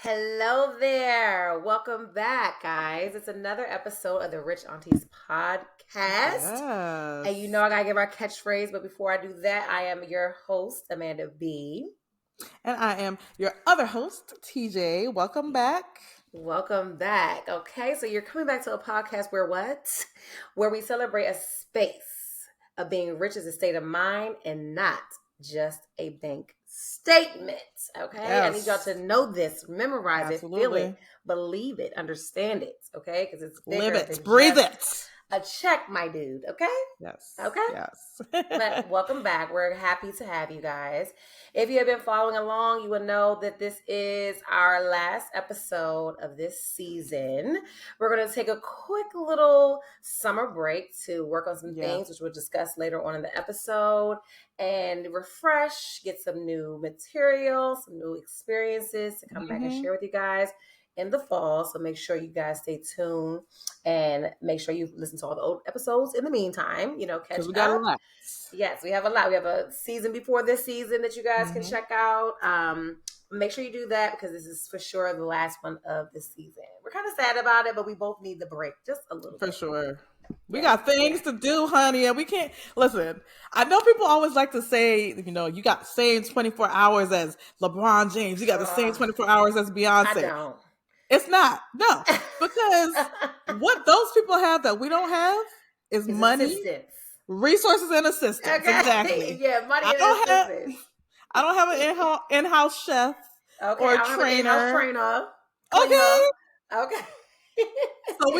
Hello there. Welcome back, guys. It's another episode of the Rich Aunties podcast. And you know Yes. I gotta give our catchphrase, but before I do that, I am your host, Amanda B. And I am your other host, TJ. Welcome back. Welcome back. Okay, so you're coming back to a podcast where what? Where we celebrate a space of being rich as a state of mind and not just a bank statement. Okay, I need y'all Yes. to know this, memorize it, feel it, Absolutely. believe it, understand it. Okay, because it's Live bigger it. than Breathe just it. a check, my dude. Okay, Yes. okay. Yes. But welcome back. We're happy to have you guys. If you have been following along, you will know that this is our last episode of this season. We're going to take a quick little summer break to work on some Yeah. things, which we'll discuss later on in the episode, and refresh, get some new material, some new experiences to come back and share with you guys in the fall. So make sure you guys stay tuned and make sure you listen to all the old episodes in the meantime, catch Because we got a up. lot. Yes, we have a lot. We have a season before this season that you guys can check out. Make sure you do that because this is for sure the last one of the season. We're kind of sad about it, but we both need the break just a little For bit. sure. We Yeah. got things to do, honey, and we can't listen. I know people always like to say, you got the same 24 hours as LeBron James. You got the same 24 hours as I Beyonce. don't. It's not. No. Because what those people have that we don't have is money, assistance. resources, and assistance. Okay. Exactly. Yeah, money I and don't have assistance. I don't have an in-house chef Okay, or I a don't have an in-house trainer. trainer, Okay. cleaner. Okay. So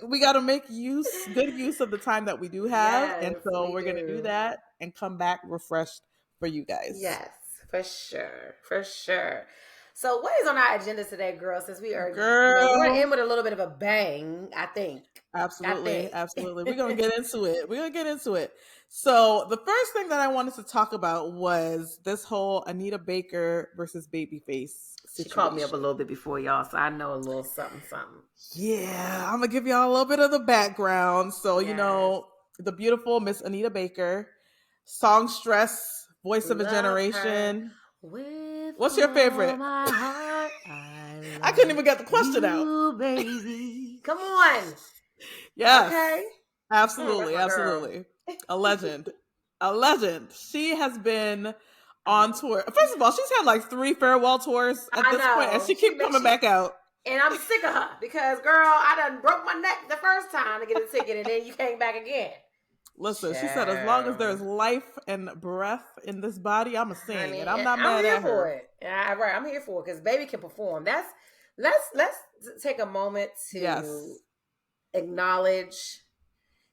we gotta make good use of the time that we do have. And Yes, so we we're gonna do do. that and come back refreshed for you guys. Yes, for sure. For sure. So what is on our agenda today, girl? Since we are, we're Girl. in with a little bit of a bang, I think. Absolutely, absolutely. We're gonna get into it. We're gonna get into it. So the first thing that I wanted to talk about was this whole Anita Baker versus Babyface She called me situation. up a little bit before y'all, so I know a little something, something. Yeah, I'm gonna give y'all a little bit of the background. So Yes. the beautiful Miss Anita Baker, songstress, voice of a Love her generation. with What's your all favorite? my heart. I couldn't even get the question out. You, baby. Come on. Yes, Okay. absolutely, That's my girl. absolutely. A legend. A legend. She has been on tour. First of all, she's had like 3 farewell tours at I this point, and know. she keeps coming back out. And I'm sick of her because, girl, I done broke my neck the first time to get a ticket, and then you came back again. Listen, she said, as long as there's life and breath in this body, I'ma sing, Honey, and I'm not I'm mad here at for her. it. Yeah, right, I'm here for it because baby can perform. Let's take a moment to Yes. acknowledge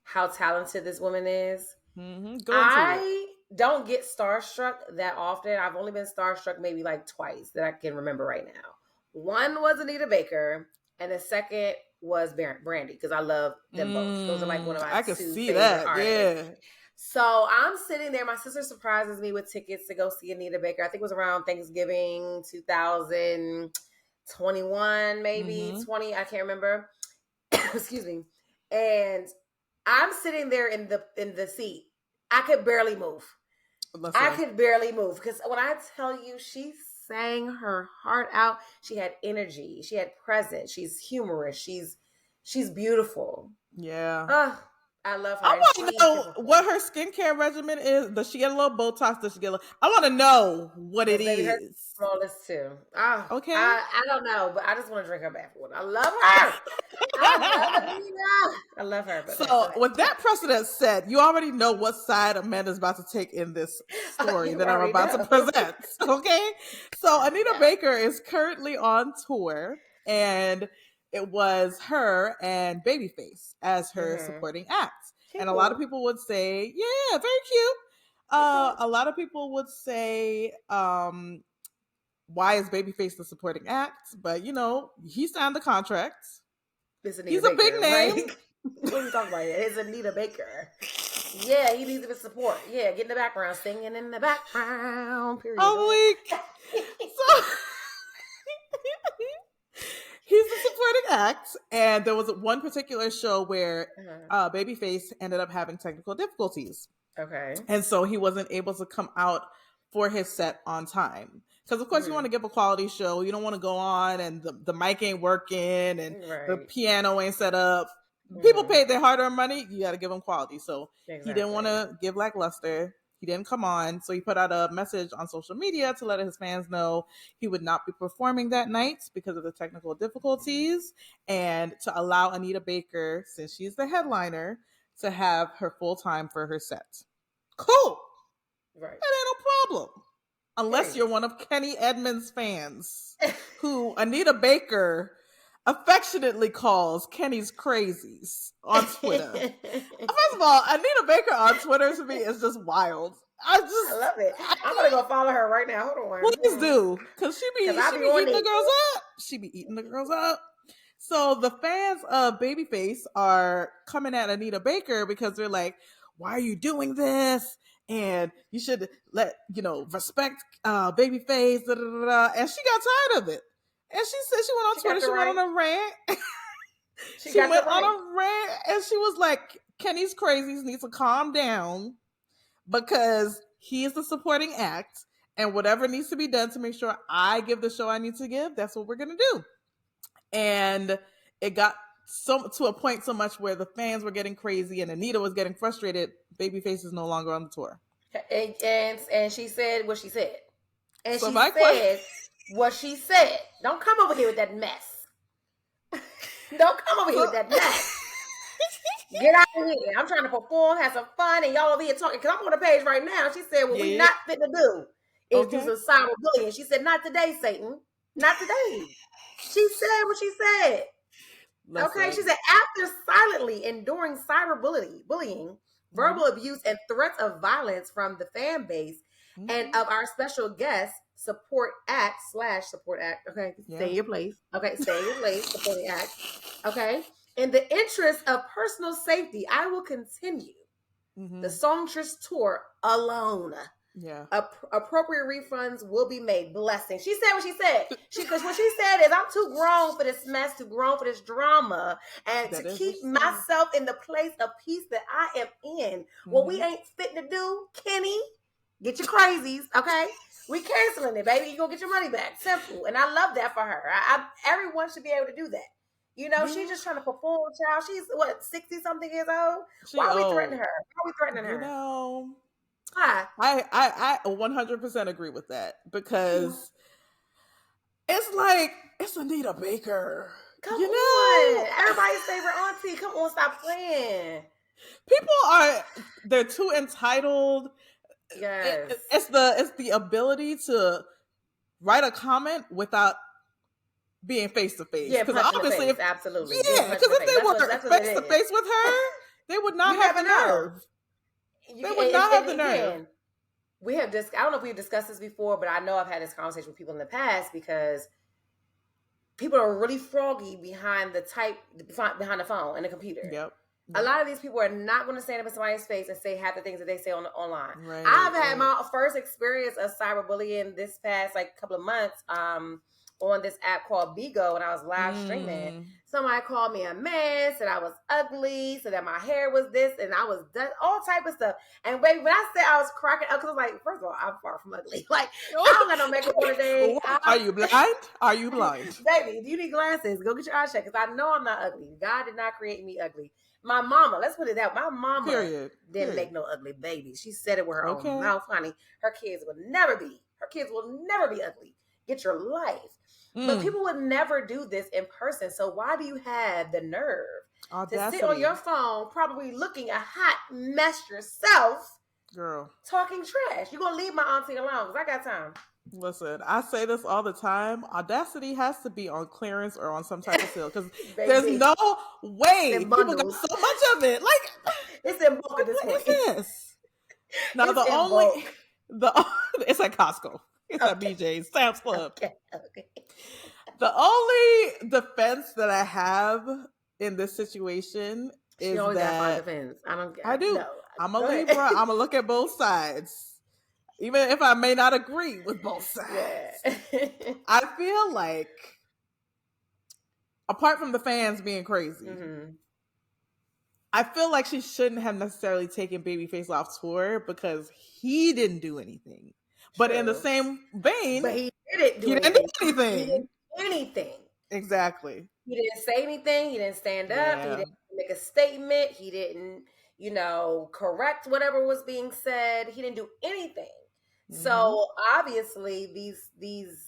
how talented this woman is. Go into it. I don't get starstruck that often. I've only been starstruck maybe like twice that I can remember right now. One was Anita Baker, and the second was Brandy because I love them both. Those are like one of my I could two see favorite that. artists. Yeah. So I'm sitting there. My sister surprises me with tickets to go see Anita Baker. I think it was around Thanksgiving 2021, maybe 20. I can't remember. Excuse me. And I'm sitting there in the seat. I could barely move. Listen. I could barely move because when I tell you, she sang her heart out. She had energy. She had presence. She's humorous. She's beautiful. Yeah. I love her. I want to know what her skincare regimen is. Does she get a little Botox? Does she get I want to know what it is. All this too. Okay. I don't know, but I just want to drink her bath water. I love her. I love her. But so with that precedent set, you already know what side Amanda's about to take in this story that I'm about to present. Okay. So Anita Baker is currently on tour, and it was her and Babyface as her supporting act. And a lot of people would say, yeah, very cute. A lot of people would say, why is Babyface the supporting act? But he signed the contract. He's a big name. What are you talking about? It's Anita Baker. Yeah, he needs a bit of support. Yeah, get in the background, singing in the background. Period. So he's the supporting act, and there was one particular show where Babyface ended up having technical difficulties. Okay. And so he wasn't able to come out for his set on time. Because, of course, you want to give a quality show. You don't want to go on and the mic ain't working and the piano ain't set up. People paid their hard-earned money. You got to give them quality. So he didn't want to give lackluster. He didn't come on. So he put out a message on social media to let his fans know he would not be performing that night because of the technical difficulties, and to allow Anita Baker, since she's the headliner, to have her full time for her set. Cool. Right. That ain't no problem. Unless you're one of Kenny Edmonds' fans, who Anita Baker affectionately calls Kenny's crazies on Twitter. First of all, Anita Baker on Twitter to me is just wild. I love it. I'm gonna go follow her right now. Hold on. Please do, because she be eating the girls up. She be eating the girls up. So the fans of Babyface are coming at Anita Baker because they're like, "Why are you doing this? And you should respect Babyface." Da, da, da, da. And she got tired of it. And she said she went on Twitter. She went on a rant. She went on a rant, and she was like, "Kenny's crazies need to calm down because he's the supporting act, and whatever needs to be done to make sure I give the show I need to give, that's what we're gonna do." And it got to a point so much where the fans were getting crazy, and Anita was getting frustrated. Babyface is no longer on the tour, and she said what she said, and so she said what she said. Don't come over here with that mess. Don't come over here with that mess. Get out of here. I'm trying to perform, have some fun, and y'all over here talking. Because I'm on the page right now. She said, what we not fit to do is do some cyberbullying. She said, not today, Satan. Not today. She said what she said. Okay, she said, after silently enduring cyberbullying, verbal abuse, and threats of violence from the fan base and of our special guest, support act. Okay, stay in your place. Okay, stay in your place, supporting act. Okay, in the interest of personal safety, I will continue the Songstress tour alone. Yeah. Appropriate refunds will be made. Blessing. She said what she said. Because what she said is, I'm too grown for this mess, too grown for this drama, and that to keep myself in the place of peace that I am in. What we ain't fit to do, Kenny, get your crazies, okay? We canceling it, baby. You gonna get your money back. Simple. And I love that for her. Everyone should be able to do that. You know, she's just trying to perform, child. She's 60-something years old. Why are we threatening her? Why are we threatening her? You know, I 100% agree with that, because it's like, it's Anita Baker. Come on. Everybody's favorite auntie. Come on, stop playing. People they're too entitled. Yes. It's the ability to write a comment without being face to face. Yeah, because obviously, absolutely. Yeah, because if they were face to face with her, they would not have the nerve. They would not have the nerve. We have I don't know if we've discussed this before, but I know I've had this conversation with people in the past, because people are really froggy behind the phone and the computer. Yep. A lot of these people are not going to stand up in somebody's face and say half the things that they say online. Right, I've had my first experience of cyberbullying this past couple of months on this app called Bigo, and I was live streaming. Somebody called me a man, said I was ugly, said that my hair was this, and I was done, all type of stuff. And baby, when I said I was cracking up, because I was like, first of all, I'm far from ugly. I don't got no makeup on today. Are you blind? Are you blind? Baby, if you need glasses, go get your eyes checked, because I know I'm not ugly. God did not create me ugly. My mama, let's put it that, my mama didn't make no ugly babies. She said it with her own mouth, honey. Her kids will never be ugly. Get your life. But people would never do this in person. So why do you have the nerve to sit on your phone, probably looking a hot mess yourself, girl, talking trash? You're going to leave my auntie alone, because I got time. Listen, I say this all the time. Audacity has to be on clearance or on some type of sale, because there's no way people got so much of it. It's in bulk at this point. What is this? Now it's at Costco. It's at BJ's, Sam's Club. Okay. The only defense that I have in this situation is that I do. No. I'm a Libra. I'm gonna look at both sides, even if I may not agree with both sides. Yeah. I feel like, apart from the fans being crazy, I feel like she shouldn't have necessarily taken Babyface off tour, because he didn't do anything. But in the True. same vein, But he didn't he do didn't do anything. He anything. didn't do anything. Exactly. He didn't say anything. He didn't stand up. He Yeah. didn't make a statement. He didn't, correct whatever was being said. He didn't do anything. So obviously, these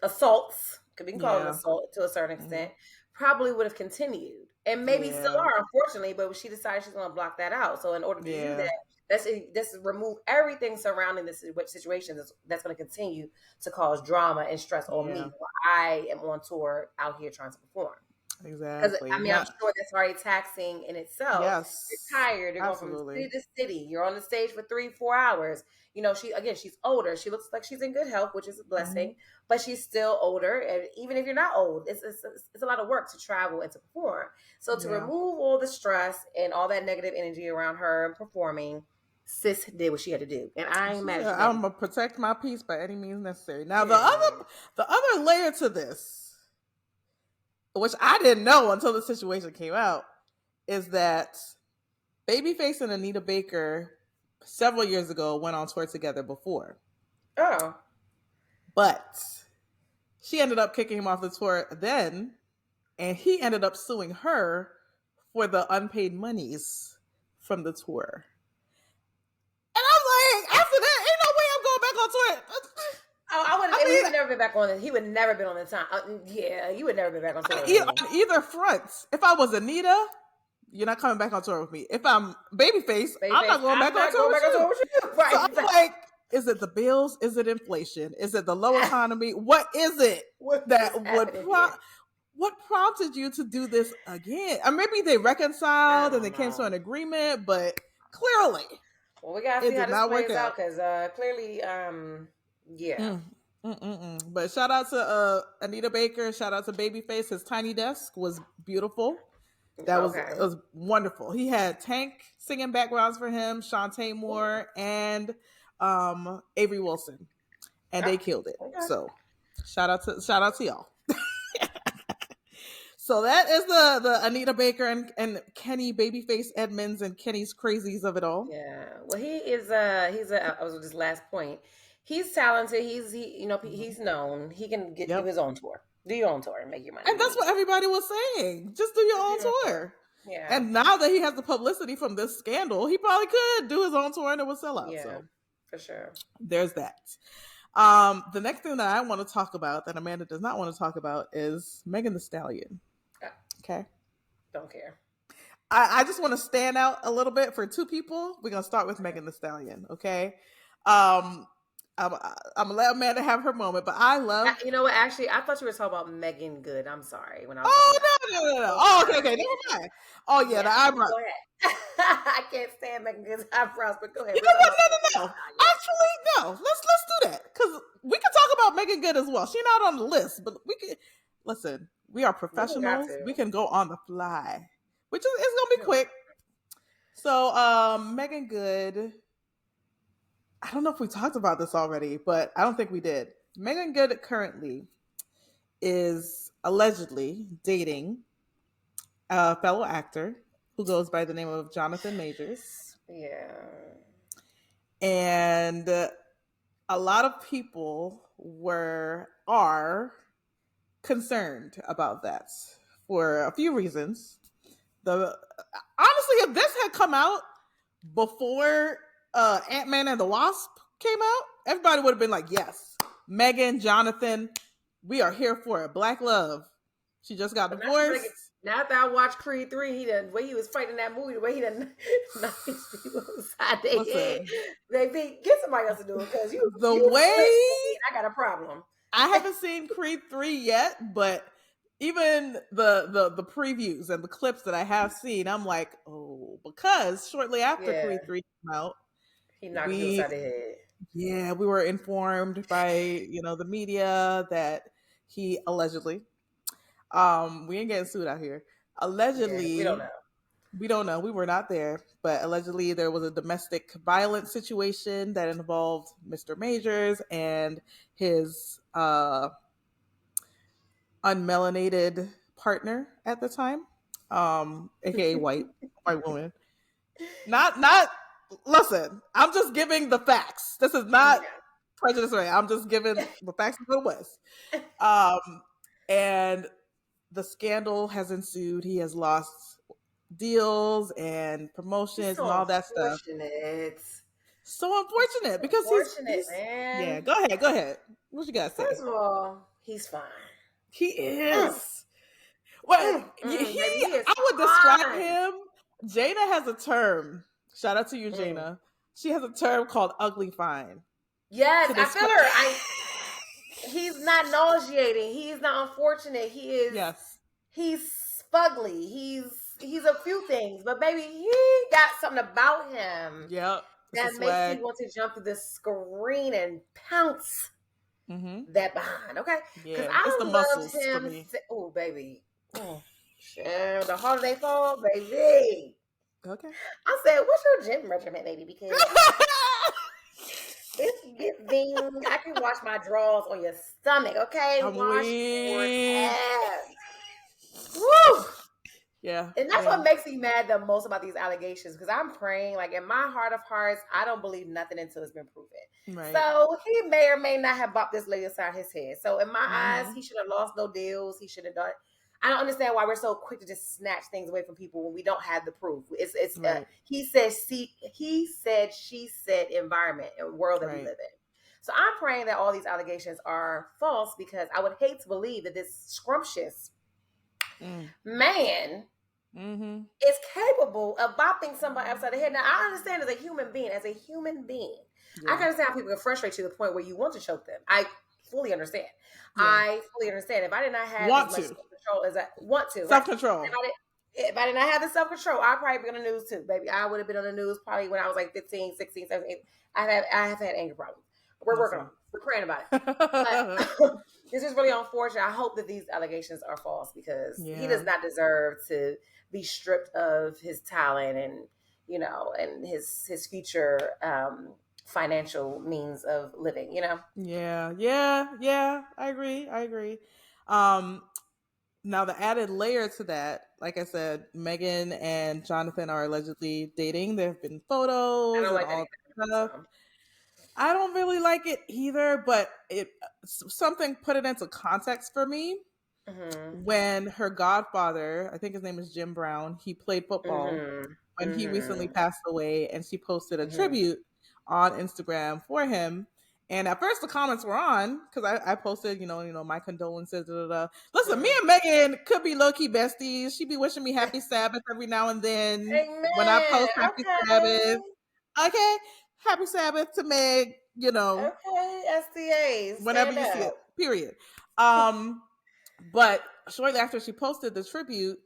assaults, could be called an Yeah. assault to a certain extent, probably would have continued, and maybe still Yeah. are, unfortunately. But she decided she's going to block that out. So in order to do Yeah. that, that's remove everything surrounding this situation that's going to continue to cause drama and stress on me Yeah. while I am on tour out here trying to perform. Because Exactly. I'm sure that's already taxing in itself. Yes. You're tired. You're going from Absolutely. city to city. You're on the stage for 3-4 hours. She's older. She looks like she's in good health, which is a blessing. But she's still older. And even if you're not old, it's a lot of work to travel and to perform. So to remove all the stress and all that negative energy around her performing, sis did what she had to do, and I ain't mad at you. I'm gonna protect my peace by any means necessary. Now the other layer to this, which I didn't know until the situation came out, is that Babyface and Anita Baker several years ago went on tour together before. Oh. But she ended up kicking him off the tour then, and he ended up suing her for the unpaid monies from the tour. And I'm like, after that, ain't no way I'm going back on tour. He would never be back on it. He would never been on the time. You would never be back on tour. On either front. If I was Anita, you're not coming back on tour with me. If I'm Babyface, I'm not going back on tour with you. Right. So I'm like, is it the bills? Is it inflation? Is it the low economy? What is it what prompted you to do this again? Maybe they reconciled and they came to an agreement, but clearly, well, we gotta see how this plays out because clearly, yeah. But shout out to Anita Baker. Shout out to Babyface. His tiny desk was beautiful. That was wonderful. He had Tank singing backgrounds for him, Shantae Moore, and Avery Wilson, and they killed it. Okay. So shout out to y'all. So that is the Anita Baker and Kenny Babyface Edmonds and Kenny's crazies of it all. Yeah. Well, I was this last point. He's talented. He's known. He can do his own tour. Do your own tour and make your money. And that's what everybody was saying. Just do your own tour. Yeah. And now that he has the publicity from this scandal, he probably could do his own tour and it would sell out. Yeah, so for sure. There's that. The next thing that I want to talk about that Amanda does not want to talk about is Megan Thee Stallion. Okay. Don't care. I just want to stand out a little bit for two people. We're going to start with Megan Thee Stallion. Okay. I'm gonna let Amanda have her moment, but I love. You know what? Actually, I thought you were talking about Meagan Good. I'm sorry. When I was no. Oh, okay, never mind. Oh yeah, the eyebrows. Go ahead. I can't stand Meagan Good's eyebrows, but go ahead. You know what? No. Actually, no. Let's do that because we can talk about Meagan Good as well. She's not on the list, but we can listen. We are professionals. We can go on the fly, which is it's gonna be quick. So, Meagan Good. I don't know if we talked about this already, but I don't think we did. Meagan Good currently is allegedly dating a fellow actor who goes by the name of Jonathan Majors. Yeah. And a lot of people are concerned about that for a few reasons. Honestly, if this had come out before Ant-Man and the Wasp came out, everybody would have been like, yes, Megan, Jonathan, we are here for it. Black love. She just got divorced. Now that I watched Creed 3, the way he was fighting that movie, the way he done knocked these people upside their head. Get somebody else to do it because I got a problem. I haven't seen Creed 3 yet, but even the previews and the clips that I have seen, I'm like, oh, because shortly after Creed 3 came out, he knocked you upside the head. Yeah, we were informed by the media that he allegedly, we ain't getting sued out here. Allegedly, we don't know. We don't know. We were not there, but allegedly there was a domestic violence situation that involved Mr. Majors and his unmelanated partner at the time, aka white woman. Not listen, I'm just giving the facts. This is not prejudice, right? I'm just giving the facts of the West. And the scandal has ensued. He has lost deals and promotions so and all that stuff. unfortunate. So unfortunate because Unfortunate, he's man. yeah. Go ahead. What you gotta say? First of all, he's fine. He is. Well, baby, he is I would describe fine. him. Jana has a term. Shout out to you, Jana. She has a term called "ugly fine." Yes, I feel her. He's not nauseating. He's not unfortunate. He is. Yes. He's fugly. He's a few things, but baby, he got something about him. Yep. That makes me want to jump to the screen and pounce that behind. Okay, because I loved him. Oh, baby. Oh, shit. The harder they fall, baby. Okay. I said, "What's your gym regimen, baby?" Because it's giving. I can wash my drawers on your stomach. Okay, wash your ass. Woo! Yeah. And that's what makes me mad the most about these allegations, because I'm praying, like, in my heart of hearts, I don't believe nothing until it's been proven. Right. So he may or may not have bopped this lady aside his head. So in my eyes, he should have lost no deals. He should have done. I don't understand why we're so quick to just snatch things away from people when we don't have the proof. It's right. He said, she said environment and world that we live in. So I'm praying that all these allegations are false, because I would hate to believe that this scrumptious man is capable of bopping somebody upside the head. Now, I understand as a human being, I can understand how people can frustrate you to the point where you want to choke them. I fully understand. Yeah. I fully understand. If I did not have as much self-control as I want to. Self-control. Right? If I did not have the self-control, I'd probably be on the news too, baby. I would have been on the news probably when I was like 15, 16, 17. I have had anger problems. We're working on it. We're praying about it. But this is really unfortunate. I hope that these allegations are false, because he does not deserve to be stripped of his talent and, and his future financial means of living, Yeah. I agree. Now the added layer to that, like I said, Meagan and Jonathan are allegedly dating. There have been photos and all that stuff. I don't really like it either, but something put it into context for me. When her godfather, I think his name is Jim Brown, he played football when he recently passed away, and she posted a tribute on Instagram for him. And at first the comments were on, because I posted, my condolences. Listen, me and Megan could be low-key besties. She be wishing me happy Sabbath every now and then. Amen. When I post happy Sabbath. Okay. Happy Sabbath to Meg, Okay, STAs. Whenever you see it, period. But shortly after she posted the tribute,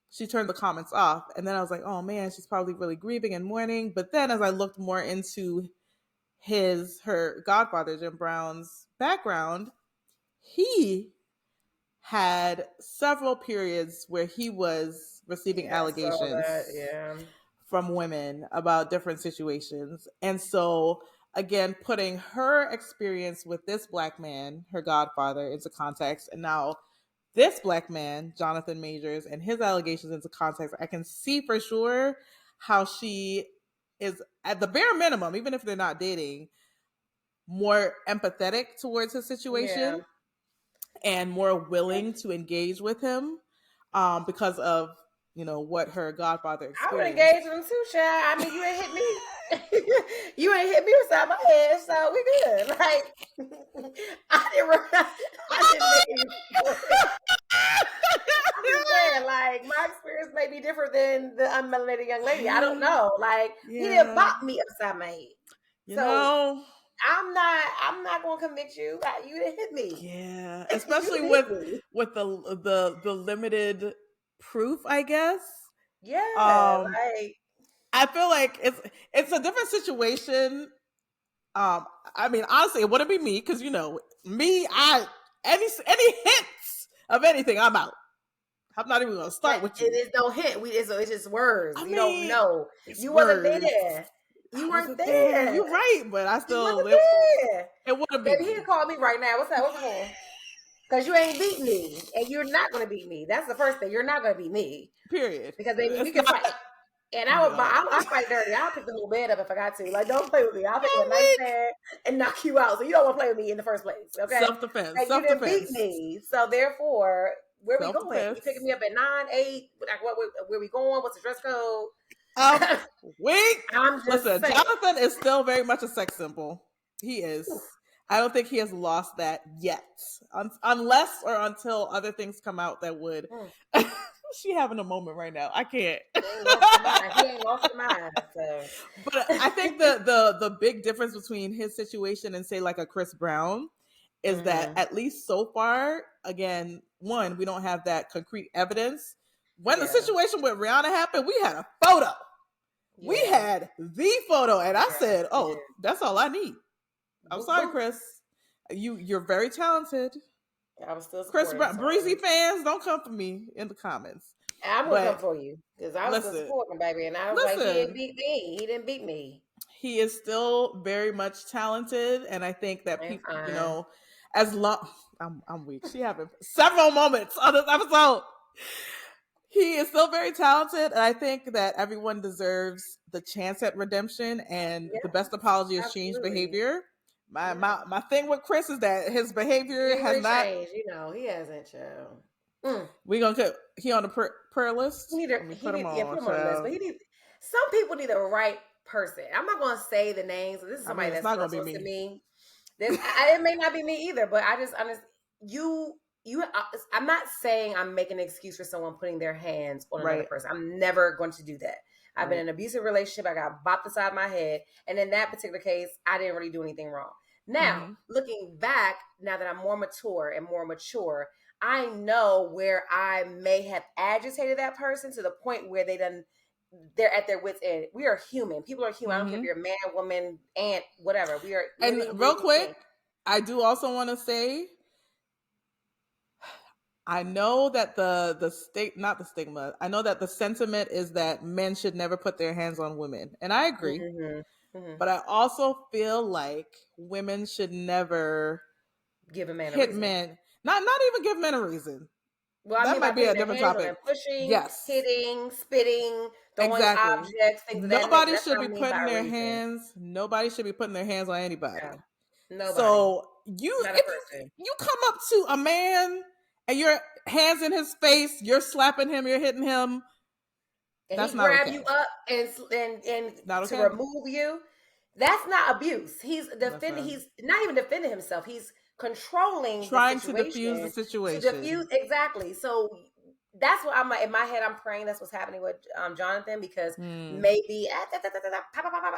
she turned the comments off. And then I was like, oh man, she's probably really grieving and mourning. But then as I looked more into her godfather, Jim Brown's background, he had several periods where he was receiving allegations from women about different situations. And so, again, putting her experience with this Black man, her godfather, into context, and now this Black man, Jonathan Majors, and his allegations into context, I can see for sure how she is, at the bare minimum, even if they're not dating, more empathetic towards his situation and more willing to engage with him because of what her godfather experienced. I would engage with him too, child. I mean, you ain't hit me. You ain't hit me beside my head, so we good. Like, I didn't I'm just saying, like, my experience may be different than the unmelanated young lady. I don't know. Like, he didn't bop me upside my head. I'm not gonna convict you. You didn't hit me. Yeah, especially with the limited proof, I guess. Yeah, I feel like it's a different situation. I mean, honestly, it wouldn't be me, because me. Any hints of anything, I'm out. I'm not even gonna start with you. It is no hint. It's just words. You don't know. You wasn't there. You weren't there. You're right, but I still live. It wouldn't be. Baby, he can call me right now. What's that? What's going? Because you ain't beat me, and you're not going to beat me. That's the first thing. You're not going to beat me. Period. Because baby, we can fight. And No. I'll fight dirty. I'll pick the whole bed up if I got to. Like, don't play with me. I'll pick up a nice weak. bed and knock you out. So you don't want to play with me in the first place, okay? Self-defense. Like, you didn't beat me. So therefore, where we going? You picking me up at 9, 8? Like, where we going? What's the dress code? Weak. I'm just Listen, saying. Jonathan is still very much a sex symbol. He is. Ooh. I don't think he has lost that yet, unless or until other things come out that would. She having a moment right now. I can't. He ain't lost his mind. So. But I think the big difference between his situation and say like a Chris Brown is that at least so far, again, one, we don't have that concrete evidence. When the situation with Rihanna happened, we had a photo. Yeah. We had the photo, and I said, "Oh, that's all I need." I'm sorry, Chris. You're very talented. I was still Chris Brown. Breezy fans, don't come for me in the comments. I'm gonna come for you because I was supporting, baby, and I was like, he didn't beat me. He didn't beat me. He is still very much talented, and I think that people, you know, as long I'm weak. She having several moments on this episode. He is still very talented, and I think that everyone deserves the chance at redemption, and the best apology is changed behavior. My thing with Chris is that his behavior has not changed. You know, he hasn't shown. We gonna put he on the prayer list. Put him on the list, but some people need the right person. I'm not gonna say the names. This is somebody that's not gonna be me. It may not be me either, but I'm not saying I'm making an excuse for someone putting their hands on another person. I'm never going to do that. I've been in an abusive relationship. I got bopped inside my head. And in that particular case, I didn't really do anything wrong. Now, looking back, now that I'm more mature and more mature, I know where I may have agitated that person to the point where they're at their wits' end. We are human. People are human. I don't care if you're a man, woman, aunt, whatever. We are. And real quick, I do also want to say, I know that not the stigma. I know that the sentiment is that men should never put their hands on women, and I agree. But I also feel like women should never give a man hit men. Not even give men a reason. Well, that might be a different topic. Pushing, hitting, spitting, throwing objects, things of that nature. Nobody should be putting their hands. Nobody should be putting their hands on anybody. Yeah. Nobody. So you come up to a man and your hands in his face, you're slapping him, you're hitting him. And that's he grab you up and to remove you. That's not abuse. He's defending. He's not even defending himself. He's controlling, trying to diffuse the situation. Exactly. So that's what I'm in my head. I'm praying that's what's happening with Jonathan, because maybe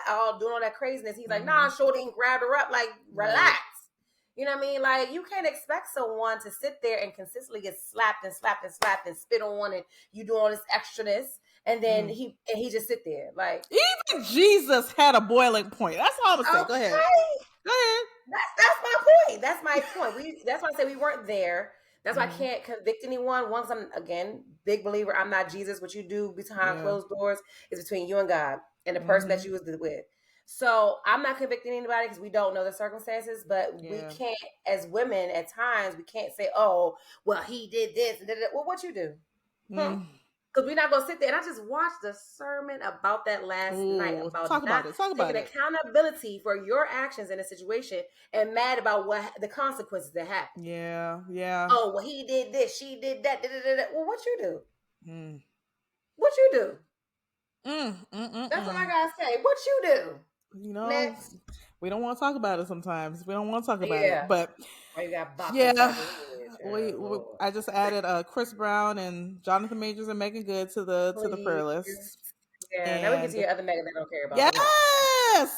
all doing all that craziness. He's like, nah, shorty, and grabbed her up. Like, relax. You know what I mean? Like, you can't expect someone to sit there and consistently get slapped and slapped and slapped and spit on, and you do all this extraness. And then he just sit there like, even Jesus had a boiling point. That's all I'm saying. Go ahead. That's my point. That's my point. That's why I say we weren't there. That's why I can't convict anyone. Once I'm, again, big believer, I'm not Jesus. What you do behind closed doors is between you and God and the person that you was with. So I'm not convicting anybody because we don't know the circumstances, but we can't, as women, at times, we can't say, oh, well, he did this. Well, what you do? Because we're not going to sit there. And I just watched the sermon about that last night. Talk about taking accountability for your actions in a situation and mad about what the consequences that happen. Yeah. Oh, well, he did this. She did that. Well, what you do? What you do? That's what I got to say. What you do? You know, next. We don't want to talk about it sometimes. We don't want to talk about it. But I just added Chris Brown and Jonathan Majors and Meagan Good to the prayer list. Yeah, now we get to your other Meg that I don't care about. Yes,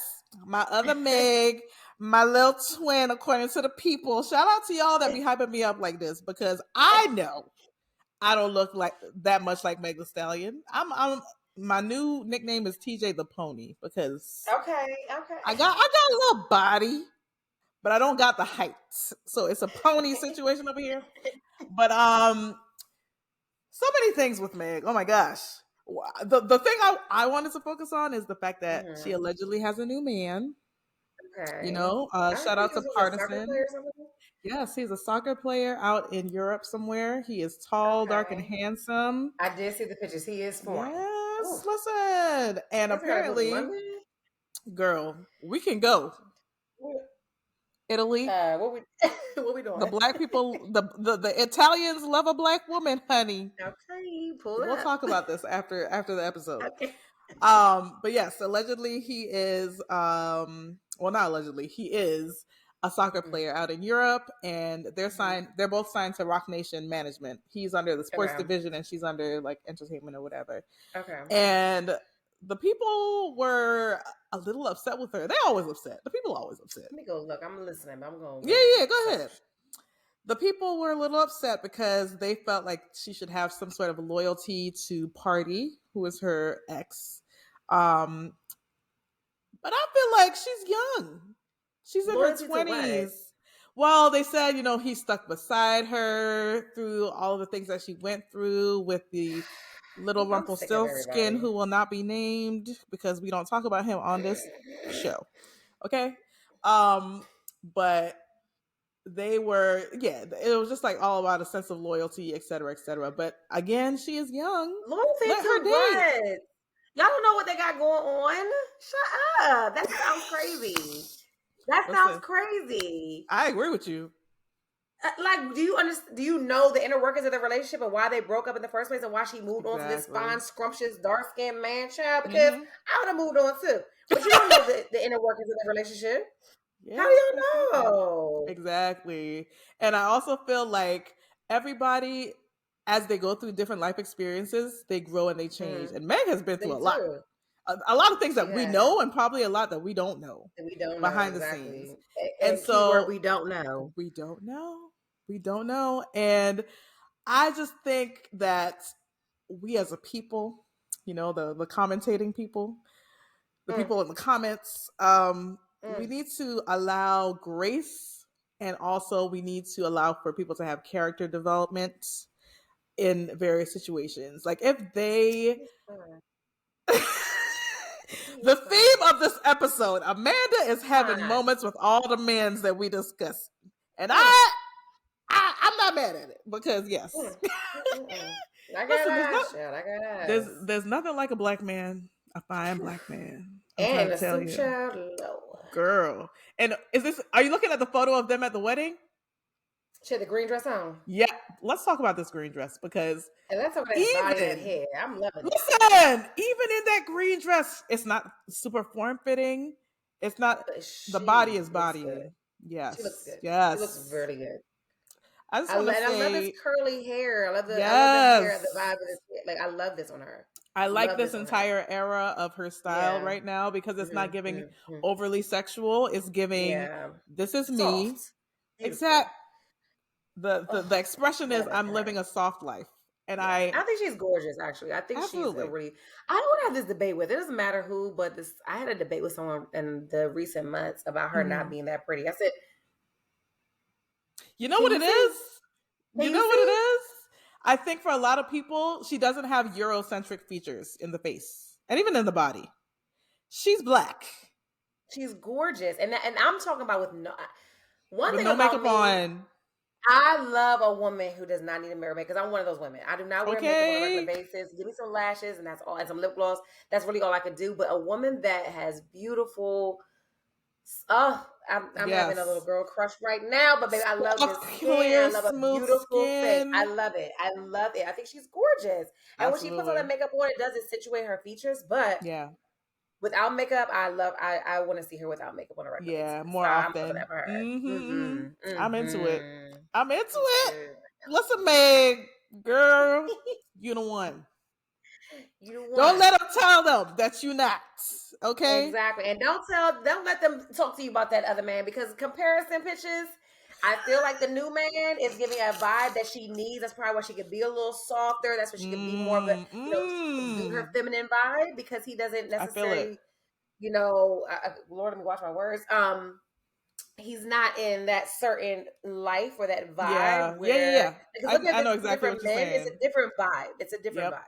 my other Meg, my little twin, according to the people. Shout out to y'all that be hyping me up like this, because I know I don't look like that much like Meg Thee Stallion. My new nickname is TJ the Pony, because I got a little body, but I don't got the height. So it's a pony situation over here. But so many things with Meg. Oh my gosh. The thing I wanted to focus on is the fact that she allegedly has a new man. Okay. You know, shout out to Partisan. Yes, he's a soccer player out in Europe somewhere. He is tall, dark, and handsome. I did see the pictures. He is foreign. Yes. Yes, listen. And apparently, girl, we can go. Italy. What we doing? The black people, the Italians love a black woman, honey. Okay, pull We'll up. talk about this after the episode. Okay. But yes, allegedly he is well, not allegedly, he is a soccer player out in Europe, and they're both signed to Rock Nation Management. He's under the sports division and she's under like entertainment or whatever. Okay. And the people were a little upset with her. They're always upset. The people are always upset. Let me go look. I'm listening. I'm going. Yeah, go ahead. The people were a little upset because they felt like she should have some sort of loyalty to Party, who is her ex. But I feel like she's young. She's in her 20s. Well, they said, he stuck beside her through all of the things that she went through with the little Rumpelstiltskin, who will not be named because we don't talk about him on this show. Okay? But they were, it was just like all about a sense of loyalty, et cetera, et cetera. But again, she is young. Loyalty Let her to what? Y'all don't know what they got going on. Shut up. That sounds crazy. Sounds crazy. I agree with you. Like, do you understand? Do you know the inner workings of the relationship and why they broke up in the first place and why she moved on to this fine, scrumptious, dark-skinned man child? Because I would have moved on too. But you don't know the inner workings of the relationship. Yeah, how do you know? Exactly. And I also feel like everybody, as they go through different life experiences, they grow and they change. And Meg has been through a lot of things that we know, and probably a lot that we don't know. Behind the scenes. And so we don't know. We don't know. And I just think that we as a people, the commentating people, the people in the comments, we need to allow grace, and also we need to allow for people to have character development in various situations. Like if they the theme of this episode, Amanda is having moments with all the men that we discuss. And I'm not mad at it because yes. I got there's nothing like a black man, a fine black man. And a soup child, girl. And are you looking at the photo of them at the wedding? She had the green dress on. Yeah, let's talk about this green dress because let's talk about that body and hair. I'm loving it. Listen, even in that green dress, it's not super form fitting. It's not. The body is bodying. Yes, she looks good. Yes, she looks really good. I love this curly hair. I love the hair, the vibe of this. Like I love this on her. I like this entire era of her style right now because it's not giving overly sexual. It's giving this is me. Exact. The expression is I'm living a soft life. And I think she's gorgeous, actually. I think she's a really I don't have this debate with. It doesn't matter who, but I had a debate with someone in the recent months about her not being that pretty. I said, you know what it is? You know what it is? I think for a lot of people, she doesn't have Eurocentric features in the face and even in the body. She's black. She's gorgeous. And I'm talking about with no makeup on. I love a woman who does not need a mirror makeup because I'm one of those women. I do not wear makeup on a regular basis. Give me some lashes and that's all, and some lip gloss. That's really all I could do. But a woman that has beautiful, I'm having a little girl crush right now. But baby, I love this skin. I love a beautiful face. I love it. I think she's gorgeous. And when she puts all that makeup on, it doesn't situate her features. But without makeup, I want to see her without makeup on a regular basis. More often. I'm into it. I'm into it. Listen, Meg, girl, you the one. Don't let them tell them that you're not. Okay. Exactly, and don't let them talk to you about that other man because comparison pictures. I feel like the new man is giving a vibe that she needs. That's probably why she could be a little softer. That's why she could be more of a do her feminine vibe because he doesn't necessarily. Lord, let me watch my words. He's not in that certain life or that vibe. I know exactly what you're saying. It's a different vibe. vibe.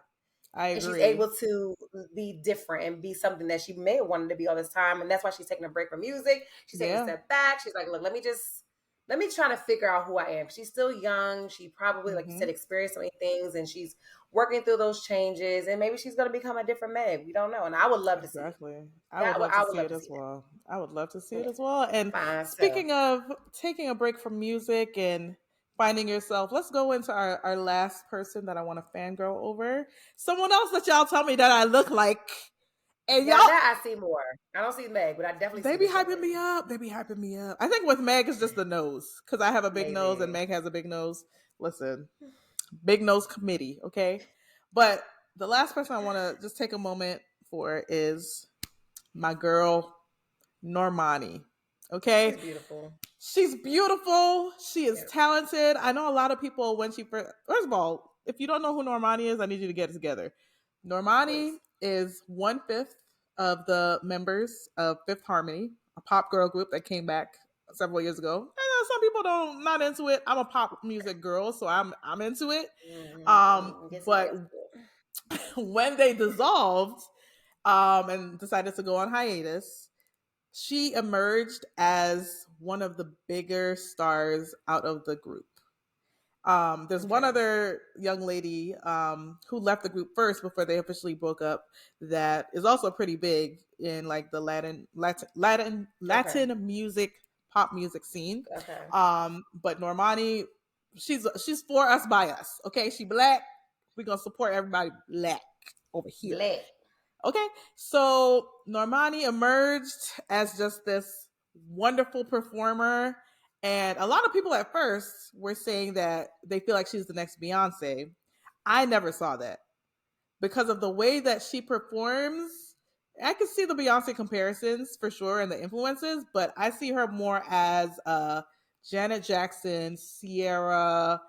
I agree. And she's able to be different and be something that she may have wanted to be all this time. And that's why she's taking a break from music. She's taking a step back. She's like, look, let me just let me try to figure out who I am. She's still young. She probably, like you said, experienced so many things, and she's working through those changes. And maybe she's going to become a different Meg. We don't know. And I would love to see it. Exactly. I would love to I would see love it to as see well. I would love to see that. it Yeah. as well. And Fine. So speaking of taking a break from music and finding yourself, let's go into our last person that I want to fangirl over. Someone else that y'all tell me that I look like. And now y'all, that I see more. I don't see Meg, but I definitely they see be this young hyping me lady. up. They be hyping me up. I think with Meg, it's just the nose. Because I have a big nose and Maybe. Meg has a big nose. Listen, big nose committee, okay? But the last person I want to just take a moment for is my girl, Normani. Okay? She's beautiful. She's beautiful. She is Yeah. talented. I know a lot of people when she first of all, if you don't know who Normani is, I need you to get it together. Normani Please. is 1/5 of the members of Fifth Harmony, a pop girl group that came back several years ago. I know some people don't not into it. I'm a pop music girl, so I'm into it. Yes, But yes. when they dissolved and decided to go on hiatus, she emerged as one of the bigger stars out of the group. There's one Okay. other young lady who left the group first before they officially broke up that is also pretty big in like the Okay. Latin music, pop music scene. Okay. But Normani, she's for us by us. Okay, she black. We're gonna support everybody black over here. Black. Okay, so Normani emerged as just this wonderful performer. And a lot of people at first were saying that they feel like she's the next Beyonce. I never saw that because of the way that she performs. I can see the Beyonce comparisons for sure and the influences, but I see her more as Janet Jackson, Sierra,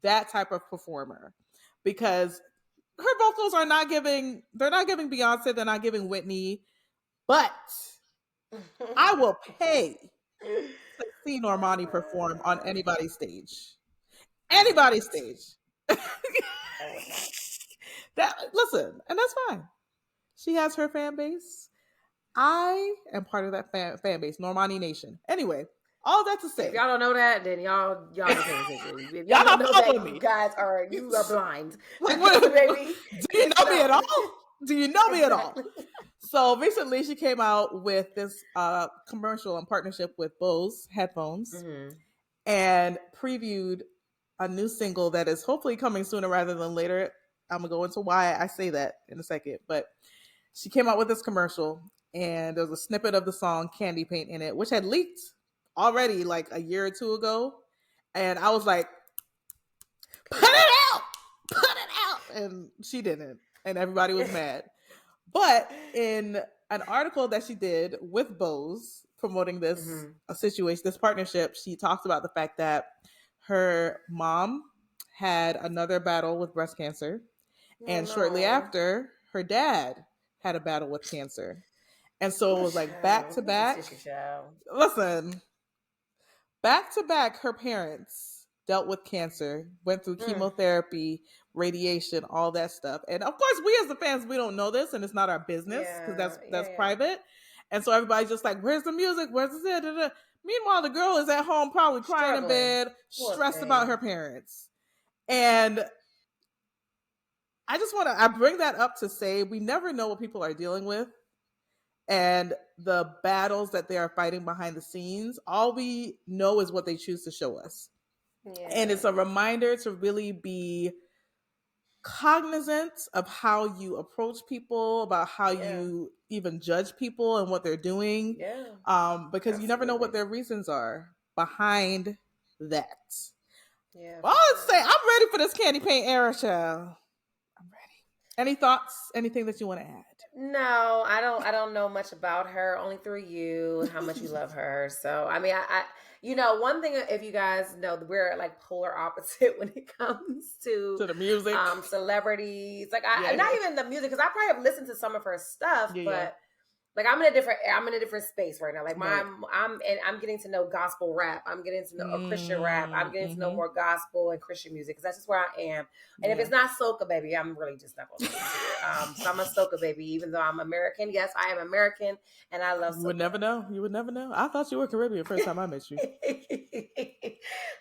that type of performer because her vocals are not giving, they're not giving Beyonce, they're not giving Whitney, but I will pay to see Normani perform on anybody's stage. I would Anybody's not. stage. I would not. That listen, and that's fine. She has her fan base. I am part of that fan base, Normani Nation. Anyway, all that to If say, y'all don't know that, then y'all ain't paying attention. If y'all y'all don't not know that, following you me. guys are blind. Like, what? Baby, Do you know me at no. all? Do you know me at all? Exactly. So recently, she came out with this commercial in partnership with Bose headphones Mm-hmm. and previewed a new single that is hopefully coming sooner rather than later. I'm gonna go into why I say that in a second, but she came out with this commercial and there was a snippet of the song Candy Paint in it, which had leaked already like a year or two ago. And I was like, put it out, put it out. And she didn't. And everybody was mad. But in an article that she did with Bose promoting this situation, this partnership, she talks about the fact that her mom had another battle with breast cancer. Oh And shortly no. after, her dad had a battle with cancer. And so it Oh was like back child. to That's a tissue back. child. Listen, back to back, her parents dealt with cancer, went through Mm. chemotherapy, radiation, all that stuff. And of course, we as the fans, we don't know this, and it's not our business because Yeah. that's Yeah. private. And so everybody's just like, "Where's the music? Where's the da, da, da?" Meanwhile, the girl is at home, probably crying in Struggling. bed, Poor stressed about her thing. parents. And I just want to, I bring that up to say we never know what people are dealing with and the battles that they are fighting behind the scenes. All we know is what they choose to show us. And Yeah. it's a reminder to really be cognizant of how you approach people, about how Yeah. you even judge people and what they're doing, Yeah. because you never know what Absolutely. their reasons are behind that. Yeah, Well, for I'll say sure. I'm ready for this candy paint era, child. I'm ready. Any thoughts? Anything that you want to add? No, I don't. I don't know much about her. Only through you, how much you love her. So, I mean, one thing. If you guys know, we're like polar opposite when it comes to To the music. celebrities. Like, Yeah, not yeah. even the music, because I probably have listened to some of her stuff, Yeah, yeah. but like I'm in a different space right now. Like I'm getting to know gospel rap. I'm getting to know Christian rap. I'm getting to know more gospel and Christian music because that's just where I am. And if it's not soca, baby, I'm really just not gonna listen to it. So I'm a soca baby, even though I'm American. Yes, I am American, and I love soca. You would never know. You would never know. I thought you were Caribbean first time I met you.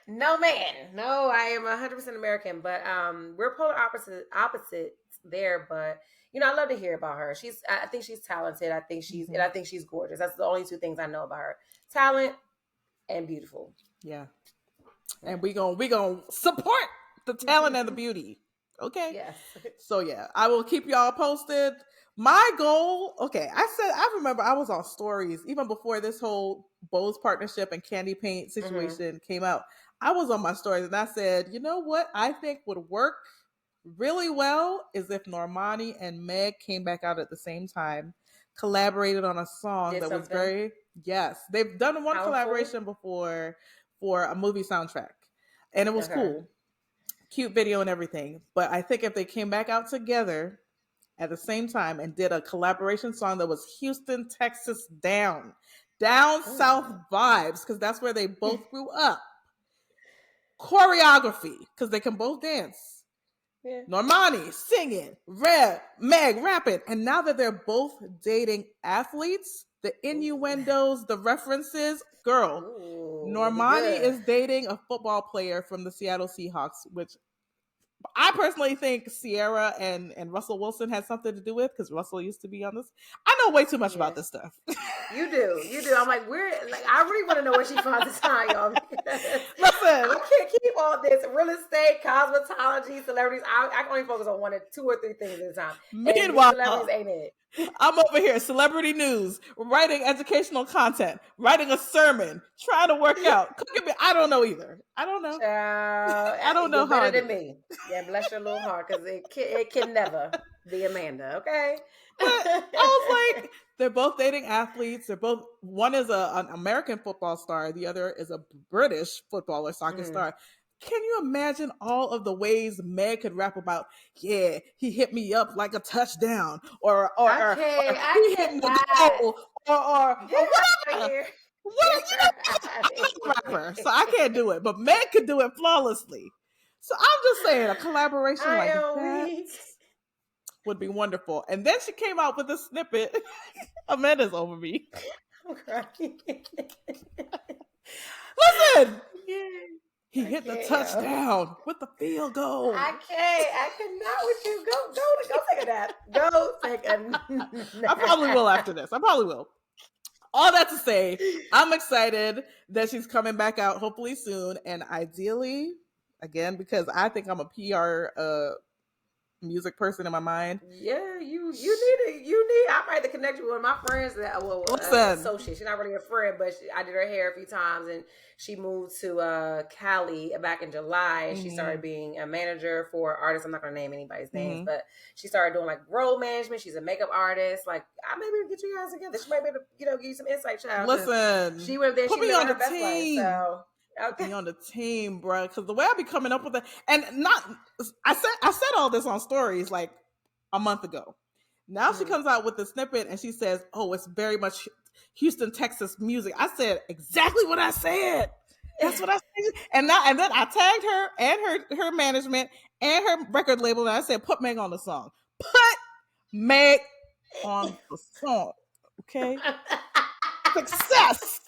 No, man. No, I am 100% American, but we're polar opposites there. But I love to hear about her. I think she's talented. I think she's gorgeous. That's the only two things I know about her: talent and beautiful. Yeah. And we gonna support the talent and the beauty. Okay. Yes. So yeah, I will keep y'all posted. My goal, I remember I was on stories even before this whole Bose partnership and candy paint situation came out. I was on my stories and I said, you know what I think would work really well is if Normani and Meg came back out at the same time, collaborated on a song was very, they've done one collaboration before for a movie soundtrack and it was cool. Cute video and everything. But I think if they came back out together at the same time and did a collaboration song that was Houston, Texas down south vibes, because that's where they both grew up. Choreography, because they can both dance. Yeah. Normani singing, Meg rapping. And now that they're both dating athletes, the innuendos, the references, girl, Normani is dating a football player from the Seattle Seahawks, which I personally think Sierra and Russell Wilson had something to do with, because Russell used to be on this. I know way too much about this stuff. You do. I'm like, I really want to know where she found the time, y'all. Listen, I can't keep all this real estate, cosmetology, celebrities. I can only focus on 2 or 3 things at a time. Meanwhile, celebrities ain't it. I'm over here, celebrity news, writing educational content, writing a sermon, trying to work out. I don't know either. I don't know. I don't know how. Better than me. Yeah, bless your little heart, because it can never be Amanda. Okay. But I was like, they're both dating athletes. One is an American football star, the other is a British football or soccer star. Can you imagine all of the ways Meg could rap about, he hit me up like a touchdown, or he hit me the goal, or whatever. Rapper, so I can't do it, but Meg could do it flawlessly. So I'm just saying, a collaboration like that would be wonderful. And then she came out with a snippet. Amanda's over me. I'm crying. Listen. He hit the touchdown with the field goal. I cannot with you. Go take a nap. Go take a nap. I probably will after this. I probably will. All that to say, I'm excited that she's coming back out hopefully soon. And ideally, again, because I think I'm a PR music person in my mind. Yeah, you need. I might have to connect you with one of my friends that associate. She's not really a friend, but I did her hair a few times, and she moved to Cali back in July, and she started being a manager for artists. I'm not going to name anybody's names, but she started doing like role management. She's a makeup artist. Like, I may be able to get you guys together. She might be able to give you some insight, child. Listen, she went there. Put she me on the team. Life, so. Okay. Be on the team, bro. Because the way I be coming up with it, and I said all this on stories like a month ago. Now she comes out with the snippet and she says, "Oh, it's very much Houston, Texas music." I said exactly what I said. That's what I said. And then I tagged her and her management and her record label, and I said, "Put Meg on the song. Put Meg on the song." Okay. Success.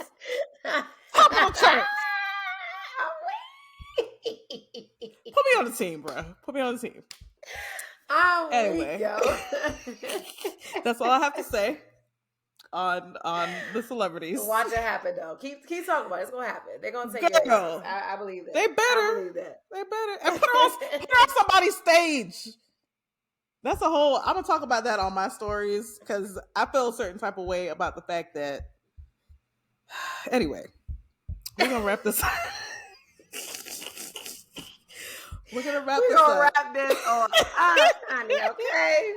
Top of the charts. Put me on the team, bro. Put me on the team. Anyway, that's all I have to say on the celebrities. Watch it happen, though. Keep talking about it. It's gonna happen. They're gonna take it. I believe that. They better. I believe that. They better. And put her on somebody's stage. That's a whole. I'm gonna talk about that on my stories because I feel a certain type of way about the fact that. Anyway, we're gonna wrap this up. We're gonna wrap this up. Wrap this on honey, okay?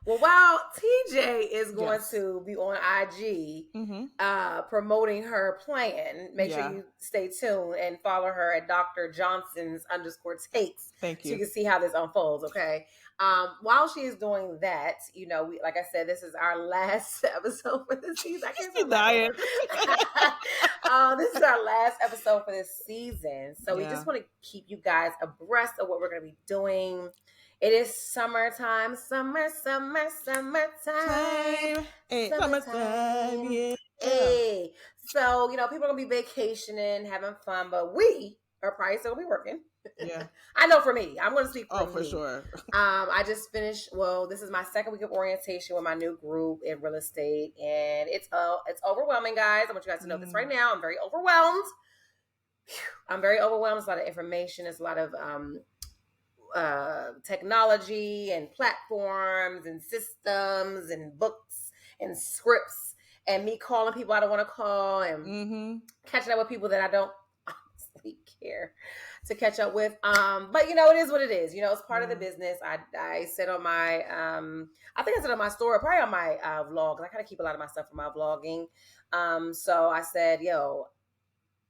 Well, while TJ is going Yes. to be on IG Mm-hmm. promoting her plan, make sure Yeah. you stay tuned and follow her at Dr. Johnson's _takes Thank so you. you can see how this unfolds, okay? While she is doing that, you know, we, like I said, this is our last episode for this season. I can't She's stop dying. this is our last episode for this season. So we Yeah. just want to keep you guys abreast of what we're going to be doing. It is summertime. Summertime. Hey, summertime. Yeah. Hey. So, you know, people are going to be vacationing, having fun, but we are probably still going to be working. Yeah. I know for me. I'm going to speak for for me. sure. I just finished. Well, this is my second week of orientation with my new group in real estate, and it's overwhelming, guys. I want you guys to know this right now. I'm very overwhelmed. I'm very overwhelmed. It's a lot of information. It's a lot of technology and platforms and systems and books and scripts and me calling people I don't want to call and catching up with people that I don't honestly care to catch up with. But you know, it is what it is. You know, it's part of the business. I said on my I think I said on my story, probably on my vlog, because I kind of keep a lot of my stuff from my vlogging. So I said, yo,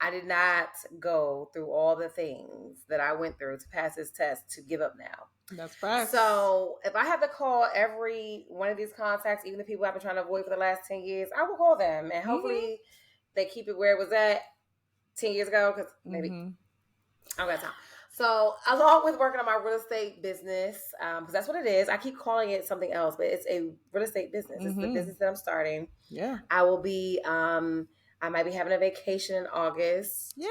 I did not go through all the things that I went through to pass this test to give up now. That's right. So if I have to call every one of these contacts, even the people I've been trying to avoid for the last 10 years, I will call them. And hopefully they keep it where it was at 10 years ago, because maybe I don't got time. So along with working on my real estate business, because that's what it is. I keep calling it something else, but it's a real estate business. It's the business that I'm starting. Yeah. I will be I might be having a vacation in August. Yay!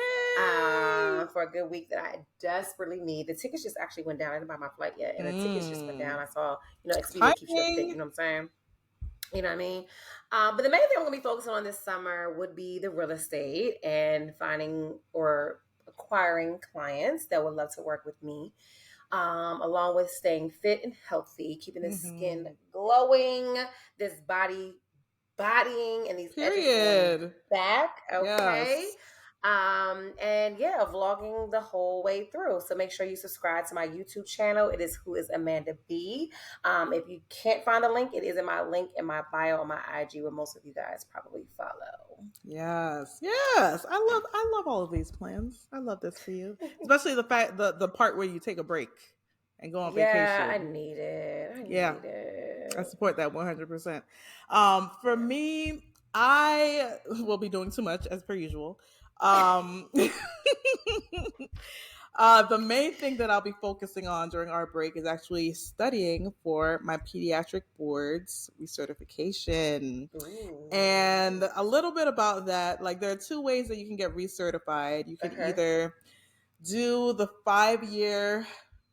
For a good week that I desperately need. The tickets just actually went down. I didn't buy my flight yet. And the tickets just went down. I saw, you know, Expedia keeps you up to date. You know what I'm saying? You know what I mean? But the main thing I'm going to be focusing on this summer would be the real estate and finding or acquiring clients that would love to work with me. Along with staying fit and healthy, keeping the skin glowing, this bodying and these edges back, okay? Yes. And yeah, vlogging the whole way through. So make sure you subscribe to my YouTube channel. It is Who is Amanda B. If you can't find the link, it is in my link in my bio on my IG, where most of you guys probably follow. Yes. I love all of these plans. I love this for you, especially the part where you take a break and go on vacation. Yeah, I need it. I support that 100%. For me, I will be doing too much as per usual. The main thing that I'll be focusing on during our break is actually studying for my pediatric boards recertification. Ooh. And a little bit about that. Like, there are two ways that you can get recertified. You can either do the 5-year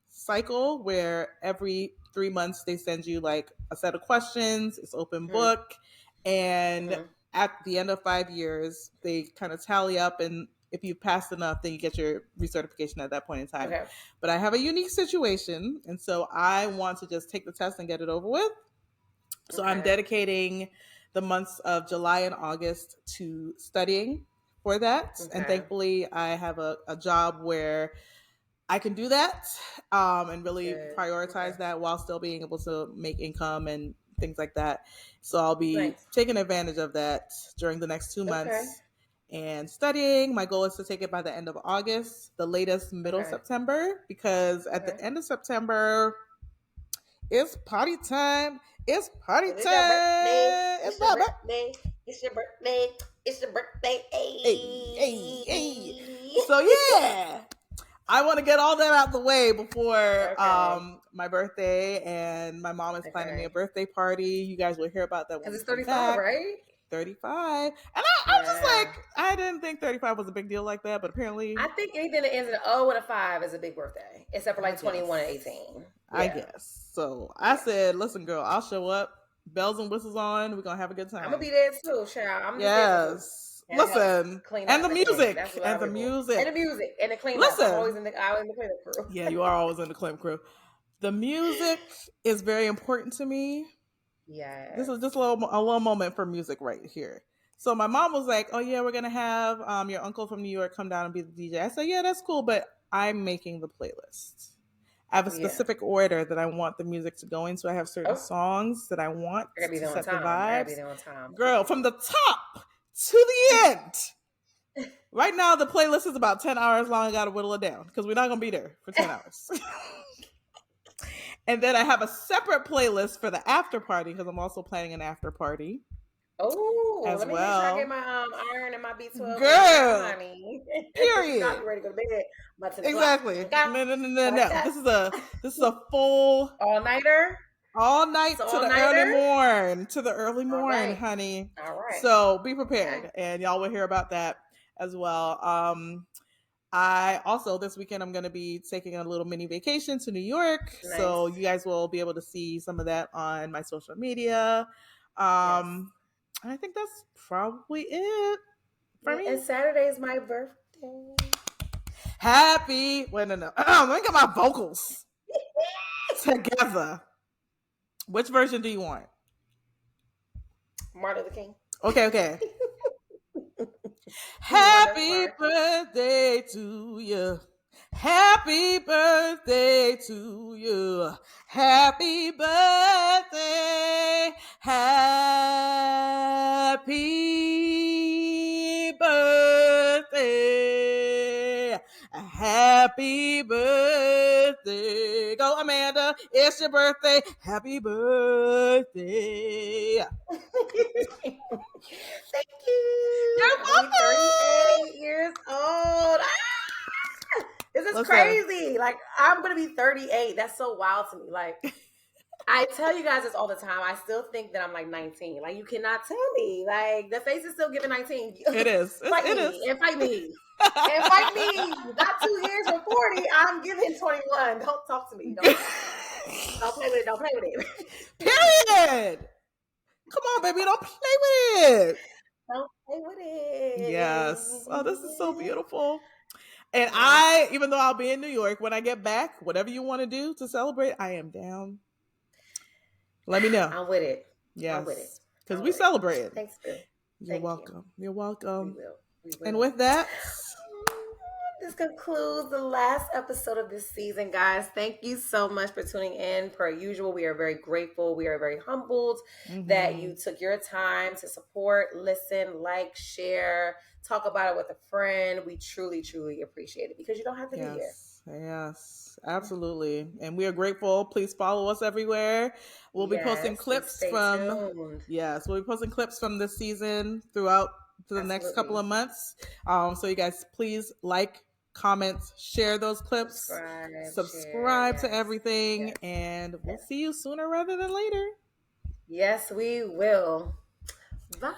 cycle where every 3 months they send you like a set of questions. It's open book. And at the end of 5 years, they kind of tally up, and if you've passed enough, then you get your recertification at that point in time. But I have a unique situation, and so I want to just take the test and get it over with. So I'm dedicating the months of July and August to studying for that. And thankfully, I have a job where I can do that and really prioritize that while still being able to make income and things like that. So I'll be taking advantage of that during the next 2 months and studying. My goal is to take it by the end of August, the latest middle September, because at the end of September, it's party time. It's party time. It's my birthday. It's your birthday. It's your birthday. Hey. So yeah, I want to get all that out the way before my birthday, and my mom is planning me a birthday party. You guys will hear about that when it's 35, right? 35. And I'm just like, I didn't think 35 was a big deal like that, but apparently I think anything that ends in an O and a 5 is a big birthday, except for like 21 and 18. I guess. So I said, listen, girl, I'll show up. Bells and whistles on. We're going to have a good time. I'm going to be there too, child. I'm yes. Listen, and the music. And the music. And the music. And the cleanup. Listen. I'm always in the cleanup crew. Yeah, you are always in the cleanup crew. The music is very important to me. Yeah. This is just a little moment for music right here. So my mom was like, oh yeah, we're going to have your uncle from New York come down and be the DJ. I said, yeah, that's cool, but I'm making the playlist. I have a specific order that I want the music to go into. I have certain songs that I want to set the vibes. Girl, from the top to the end. Right now, the playlist is about 10 hours long. I got to whittle it down because we're not going to be there for 10 hours. And then I have a separate playlist for the after party because I'm also planning an after party. Oh, let me make sure I get my iron and my B12. Girl, honey. Period. Not be ready to go to bed. Exactly. No. This is a full all-nighter. All night to the early morn. To the early morn, honey. All right. So be prepared, and y'all will hear about that as well. I also this weekend I'm going to be taking a little mini vacation to New York, so you guys will be able to see some of that on my social media. I think that's probably it for me. And Saturday is my birthday. Happy. Wait, no. Let me get my vocals together. Which version do you want? Martin Luther King. Okay. Happy birthday to you. Happy birthday to you. Happy birthday. Happy birthday. Happy birthday. Go, Amanda. It's your birthday. Happy birthday. Thank you. You're welcome. 38 years old. This is crazy. Like, I'm going to be 38. That's so wild to me. Like, I tell you guys this all the time. I still think that I'm like 19. Like, you cannot tell me. Like, the face is still giving 19. It is. Fight me. And fight me. And fight me. Not 2 years from 40. I'm giving 21. Don't talk to me. Don't play with it. Don't play with it. Period. Come on, baby. Don't play with it. Don't play with it. Yes. Oh, this is so beautiful. And even though I'll be in New York, when I get back, whatever you want to do to celebrate, I am down. Let me know. I'm with it. Yes. I'm with it. Because we celebrate. Thanks, Bill. You're welcome. You're welcome. We will. And with that, this concludes the last episode of this season, guys. Thank you so much for tuning in. Per usual, we are very grateful. We are very humbled that you took your time to support, listen, like, share, talk about it with a friend. We truly, truly appreciate it because you don't have to be here. Yes, absolutely. And we are grateful. Please follow us everywhere. We'll be posting clips we'll be posting clips from this season throughout the next couple of months. So you guys, please like, comment, share those clips, subscribe to everything, and we'll see you sooner rather than later. Yes, we will. Bye.